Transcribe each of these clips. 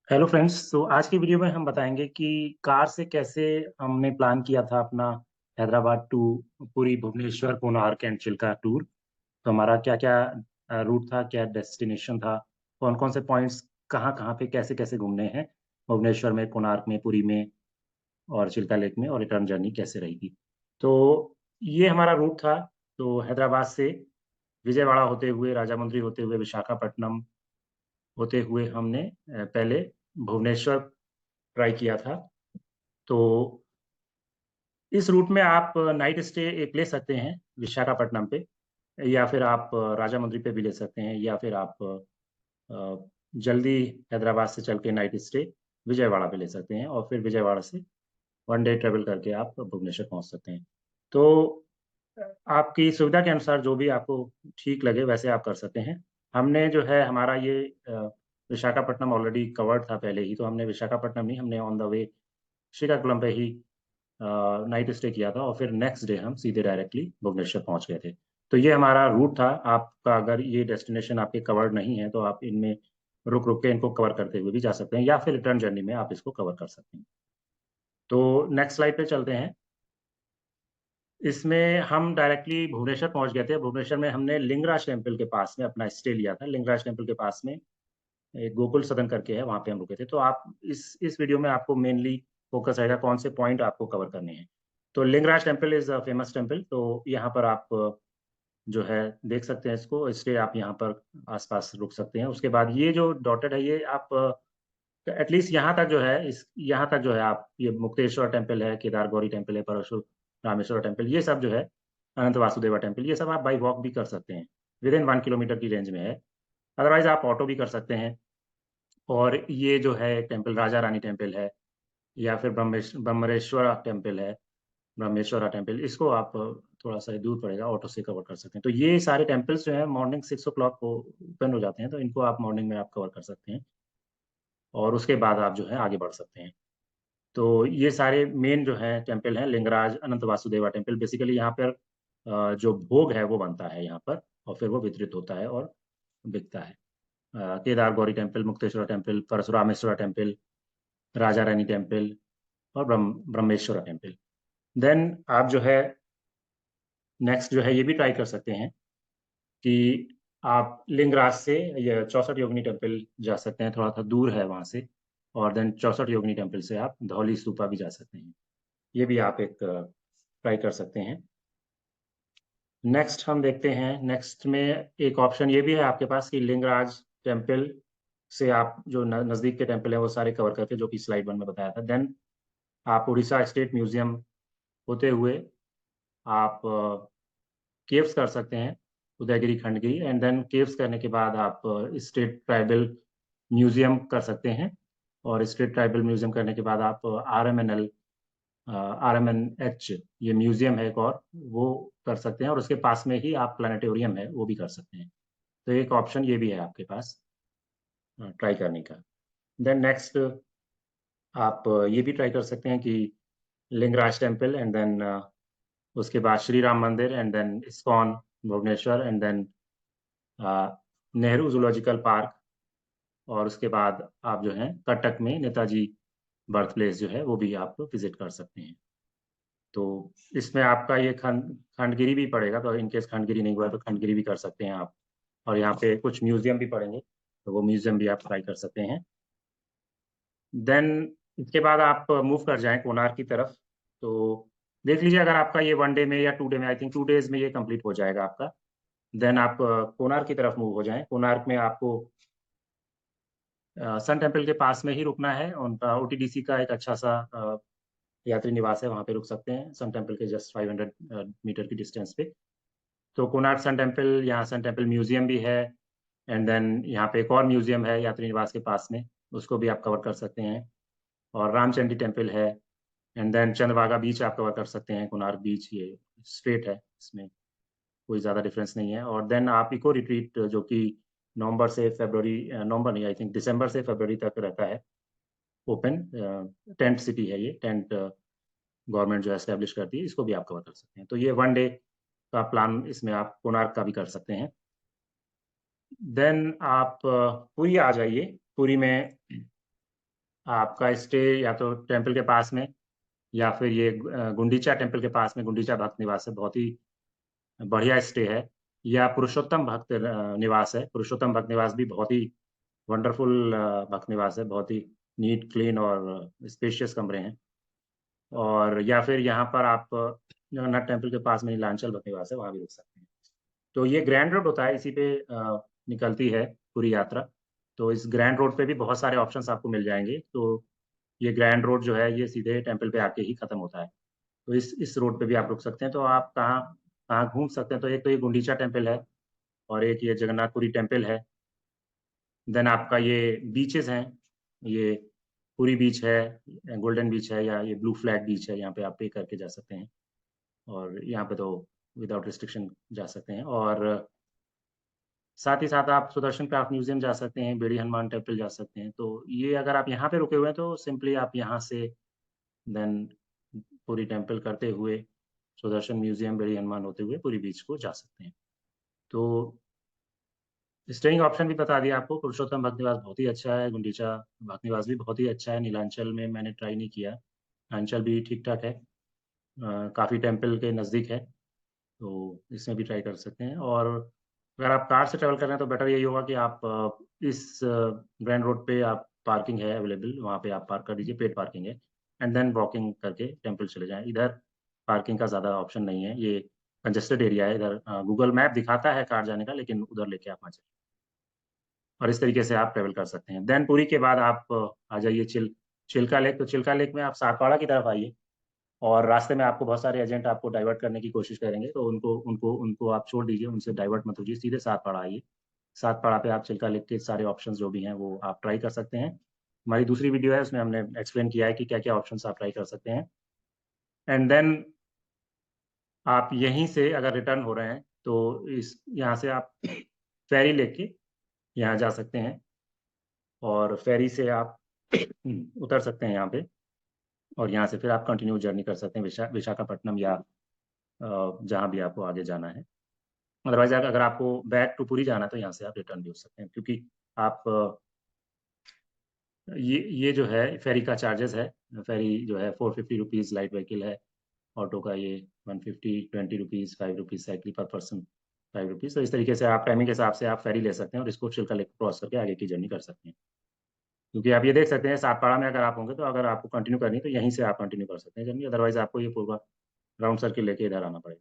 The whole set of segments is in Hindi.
Hello friends. तो आज की वीडियो में हम बताएंगे कि कार से कैसे हमने प्लान किया था अपना Hyderabad to Puri, Bhubaneswar, Konark and Chilika tour. तो हमारा क्या क्या रूट था, क्या डेस्टिनेशन था, कौन कौन से पॉइंट्स, कहाँ कहाँ पे कैसे कैसे घूमने हैं भुवनेश्वर में, कोणार्क में, पुरी में और चिल्का लेक में, और रिटर्न जर्नी कैसे रहेगी। तो ये हमारा रूट था। तो हैदराबाद से विजयवाड़ा होते हुए, राजामुंद्री होते हुए, विशाखापट्टनम होते हुए हमने पहले भुवनेश्वर ट्राई किया था। तो इस रूट में आप नाइट स्टे एक ले सकते हैं विशाखापट्टनम पे, या फिर आप राजामुंद्री पे भी ले सकते हैं, या फिर आप जल्दी हैदराबाद से चल के नाइट स्टे विजयवाड़ा पे ले सकते हैं, और फिर विजयवाड़ा से वन डे ट्रेवल करके आप भुवनेश्वर पहुंच सकते हैं। तो आपकी सुविधा के अनुसार जो भी आपको ठीक लगे वैसे आप कर सकते हैं। हमने जो है हमारा ये विशाखापट्टनम ऑलरेडी कवर्ड था पहले ही, तो हमने विशाखापट्टनम नहीं, हमने ऑन द वे श्रीकाकुलम पे ही नाइट स्टे किया था, और फिर नेक्स्ट डे हम सीधे डायरेक्टली भुवनेश्वर पहुंच गए थे। तो ये हमारा रूट था। आपका अगर ये डेस्टिनेशन आपके कवर्ड नहीं है तो आप इनमें रुक रुक के इनको कवर करते हुए भी जा सकते हैं, या फिर रिटर्न जर्नी में आप इसको कवर कर सकते हैं। तो नेक्स्ट स्लाइड पे चलते हैं। इसमें हम डायरेक्टली भुवनेश्वर पहुंच गए थे। भुवनेश्वर में हमने लिंगराज टेम्पल के पास में अपना स्टे लिया था। लिंगराज टेम्पल के पास में एक गोकुल सदन करके है, वहां पे हम रुके थे। तो आप इस वीडियो में आपको मेनली फोकस रहेगा कौन से पॉइंट आपको कवर करने हैं। तो Lingaraj temple is a famous temple. तो यहाँ पर आप जो है देख सकते हैं इसको, स्टे आप यहाँ पर आसपास रुक सकते हैं। उसके बाद ये जो डॉटेड है ये आप एटलीस्ट यहाँ तक जो है, इस यहाँ तक जो है आप, ये मुक्तेश्वर टेम्पल है, केदार गौरी टेम्पल है, परशुराम रामेश्वर टेम्पल, ये सब जो है, अनंत वासुदेवा टेम्पल, ये सब आप बाई वॉक भी कर सकते हैं। विद इन 1 किलोमीटर की रेंज में है। अदरवाइज आप ऑटो भी कर सकते हैं। और ये जो है टेम्पल राजा रानी टेम्पल है, या फिर ब्रह्मरेश्वरा टेम्पल है, ब्रह्मेश्वरा टेम्पल, इसको आप थोड़ा सा दूर पड़ेगा, ऑटो से कवर कर सकते हैं। तो ये सारे टेम्पल्स जो है मॉर्निंग 6 o'clock को ओपन हो जाते हैं, तो इनको आप मॉर्निंग में आप कवर कर सकते हैं, और उसके बाद आप जो है आगे बढ़ सकते हैं। तो ये सारे मेन जो है टेम्पल हैं। लिंगराज, अनंत वासुदेवा टेम्पल, बेसिकली यहाँ पर जो भोग है वो बनता है यहाँ पर, और फिर वो वितरित होता है और बिकता है। Kedar Gauri temple, Mukteshwara temple, Parashurameshwara temple, Raja Rani temple, और ब्रह्मेश्वरा टेम्पल। देन आप जो है नेक्स्ट जो है ये भी ट्राई कर सकते हैं कि आप लिंगराज से ये 64 योगिनी टेम्पल जा सकते हैं, थोड़ा सा दूर है वहां से। और देन 64 योगिनी टेम्पल से आप धौली स्तूपा भी जा सकते हैं। ये भी आप एक ट्राई कर सकते हैं। नेक्स्ट हम देखते हैं। नेक्स्ट में एक ऑप्शन ये भी है आपके पास कि लिंगराज टेम्पल से आप जो नज़दीक के टेम्पल है वो सारे कवर करके, जो कि स्लाइड 1 में बताया था। देन आप उड़ीसा स्टेट म्यूजियम होते हुए आप केव्स कर सकते हैं, Udayagiri, Khandagiri. And then caves करने के बाद आप स्टेट ट्राइबल म्यूजियम कर सकते हैं, और स्टेट ट्राइबल म्यूजियम करने के बाद आप RMNH, ये म्यूजियम है एक और, वो कर सकते हैं। और उसके पास में ही आप प्लानिटोरियम है वो भी कर सकते हैं। तो एक ऑप्शन ये भी है आपके पास ट्राई करने का। देन नेक्स्ट आप ये भी ट्राई कर सकते हैं कि लिंगराज टेम्पल, एंड देन उसके बाद Shri Ram Mandir, and then ISKCON Bhubaneswar, and then Nehru zoological park, और उसके बाद आप जो है कटक में नेताजी बर्थ प्लेस जो है वो भी आप विजिट कर सकते हैं। तो इसमें आपका ये खंडगिरी भी पड़ेगा, तो इनकेस खंडगिरी नहीं हुआ तो खंडगिरी भी कर सकते हैं आप। और यहाँ पे कुछ म्यूजियम भी पड़ेंगे, तो वो म्यूजियम भी आप ट्राई कर सकते हैं। देन इसके बाद आप मूव कर जाएं कोणार्क की तरफ। तो देख लीजिए, अगर आपका ये 1 डे में या 2 डे में, आई थिंक 2 days में ये कंप्लीट हो जाएगा आपका। देन आप कोणार्क की तरफ मूव हो जाएं। कोणार्क में आपको सन टेम्पल के पास में ही रुकना है। उनका OTDC का एक अच्छा सा यात्री निवास है, वहाँ पे रुक सकते हैं, सन टेम्पल के जस्ट 500 मीटर की डिस्टेंस पे। तो कोणार्क सन टेम्पल, यहाँ सन टेम्पल म्यूजियम भी है। एंड देन यहाँ पे एक और म्यूजियम है यात्री निवास के पास में, उसको भी आप कवर कर सकते हैं। और रामचंडी टेम्पल है। एंड देन चंद्रभागा बीच आप कवर कर सकते हैं। कोणार्क बीच ये स्ट्रेट है, इसमें कोई ज़्यादा डिफरेंस नहीं है। और देन आप इको रिट्रीट, जो कि नवंबर से फरवरी, नवंबर नहीं, आई थिंक दिसंबर से फरवरी तक रहता है ओपन। टेंट सिटी है ये, टेंट गवर्नमेंट जो है एस्टेब्लिश करती है, इसको भी आप कवर कर सकते हैं। तो ये 1 डे का प्लान, इसमें आप कोणार्क का भी कर सकते हैं। देन आप पुरी आ जाइए। पुरी में आपका स्टे या तो टेम्पल के पास में, या फिर ये गुंडीचा टेम्पल के पास में गुंडीचा भक्त निवास है, बहुत ही बढ़िया स्टे है। या पुरुषोत्तम भक्त निवास है। पुरुषोत्तम भक्त निवास भी बहुत ही वंडरफुल भक्त निवास है, बहुत ही नीट, क्लीन और स्पेशियस कमरे हैं। और या फिर यहाँ पर आप जगन्नाथ टेम्पल के पास में नीलांचल भक्त निवास है, वहाँ भी रुक सकते हैं। तो ये ग्रैंड रोड होता है, इसी पे निकलती है पूरी यात्रा। तो इस ग्रैंड रोड पे भी बहुत सारे ऑप्शंस आपको मिल जाएंगे। तो ये ग्रैंड रोड जो है ये सीधे टेम्पल पे आके ही खत्म होता है। तो इस रोड पे भी आप रुक सकते हैं। तो आप कहाँ कहाँ घूम सकते हैं, तो एक तो ये गुंडीचा टेम्पल है, और एक ये जगन्नाथपुरी टेम्पल है। देन आपका ये बीचेस हैं, ये पूरी बीच है, गोल्डन बीच है, या ये ब्लू फ्लैग बीच है, यहाँ पे आप पे करके जा सकते हैं। और यहाँ पे तो विदाउट रिस्ट्रिक्शन जा सकते हैं। और साथ ही साथ आप सुदर्शन क्राफ्ट म्यूजियम जा सकते हैं, बेड़ी हनुमान टेम्पल जा सकते हैं। तो ये अगर आप यहाँ पे रुके हुए हैं तो सिंपली आप यहाँ से देन पूरी टेम्पल करते हुए सुदर्शन म्यूजियम, बेड़ी हनुमान होते हुए पूरी बीच को जा सकते हैं। तो स्टेइंग ऑप्शन भी बता दिया आपको। पुरुषोत्तम भक्त निवास बहुत ही अच्छा है, गुंडीचा भक्त निवास भी बहुत ही अच्छा है। नीलांचल में मैंने ट्राई नहीं किया, नीलांचल भी ठीक ठाक है, काफ़ी टेम्पल के नज़दीक है, तो इसमें भी ट्राई कर सकते हैं। और अगर आप कार से ट्रैवल कर रहे हैं तो बेटर यही होगा कि आप इस ग्रैंड रोड पे आप पार्किंग है अवेलेबल, वहाँ पे आप पार्क कर दीजिए, पेड पार्किंग है। एंड देन वॉकिंग करके टेम्पल चले जाएं। इधर पार्किंग का ज़्यादा ऑप्शन नहीं है, ये कंजेस्टेड एरिया है इधर। गूगल मैप दिखाता है कार जाने का, लेकिन उधर लेके आप आ जाइए, और इस तरीके से आप ट्रेवल कर सकते हैं। देन पुरी के बाद आप आ जाइए चिल्का लेक। तो चिल्का लेक में आप सातपाड़ा की तरफ आइए, और रास्ते में आपको बहुत सारे एजेंट आपको डाइवर्ट करने की कोशिश करेंगे, तो उनको उनको उनको आप छोड़ दीजिए, उनसे डाइवर्ट मत होइए, सीधे सातपाड़ा आइए। सातपाड़ा पे आप चिल्का लेक के सारे ऑप्शंस जो भी हैं वो आप ट्राई कर सकते हैं। हमारी दूसरी वीडियो है, उसमें हमने एक्सप्लेन किया है कि क्या क्या ऑप्शंस आप ट्राई कर सकते हैं। एंड देन आप यहीं से अगर रिटर्न हो रहे हैं तो इस यहाँ से आप फेरी लेके यहाँ जा सकते हैं, और फेरी से आप उतर सकते हैं यहाँ पे, और यहाँ से फिर आप कंटिन्यू जर्नी कर सकते हैं विशाखापट्टनम, या जहाँ भी आपको आगे जाना है। अदरवाइज अगर आपको बैक टू पुरी जाना है तो यहाँ से आप रिटर्न भी हो सकते हैं, क्योंकि आप ये जो है फेरी का चार्जेस है। फेरी जो है 450 रुपीज़ लाइट व्हीकल है, ऑटो का ये 150, 20 रुपीज़, 5 रुपीज़ साइकिल पर पर्सन, 5 रुपीज़। तो इस तरीके से आप टाइमिंग के हिसाब से आप फेरी ले सकते हैं, और इसको चिल्का लेक क्रॉस करके आगे की जर्नी कर सकते हैं। क्योंकि आप ये देख सकते हैं सातपाड़ा में अगर आप होंगे तो अगर आपको कंटिन्यू करनी है तो यहीं से आप कंटिन्यू कर सकते हैं जर्नी, अदरवाइज आपको ये पूरा राउंड सर्किल लेके इधर आना पड़ेगा।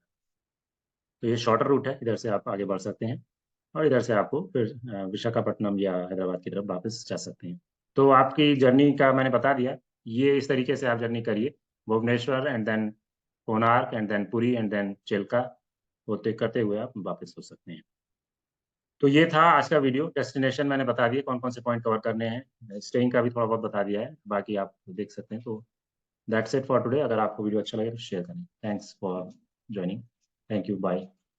तो ये शॉर्टर रूट है, इधर से आप आगे बढ़ सकते हैं, और इधर से आपको फिर विशाखापट्टनम या हैदराबाद की तरफ वापस जा सकते हैं। तो आपकी जर्नी का मैंने बता दिया, ये इस तरीके से आप जर्नी करिए, Bhubaneswar and then Konark and then Puri and then Chilika होते करते हुए आप वापस हो सकते हैं। तो ये था आज का वीडियो। डेस्टिनेशन मैंने बता दिए कौन कौन से पॉइंट कवर करने हैं, स्टेइंग का भी थोड़ा बहुत बता दिया है, बाकी आप देख सकते हैं। तो दैट्स इट फॉर टुडे। अगर आपको वीडियो अच्छा लगे तो शेयर करें। Thanks for joining. Thank you, bye.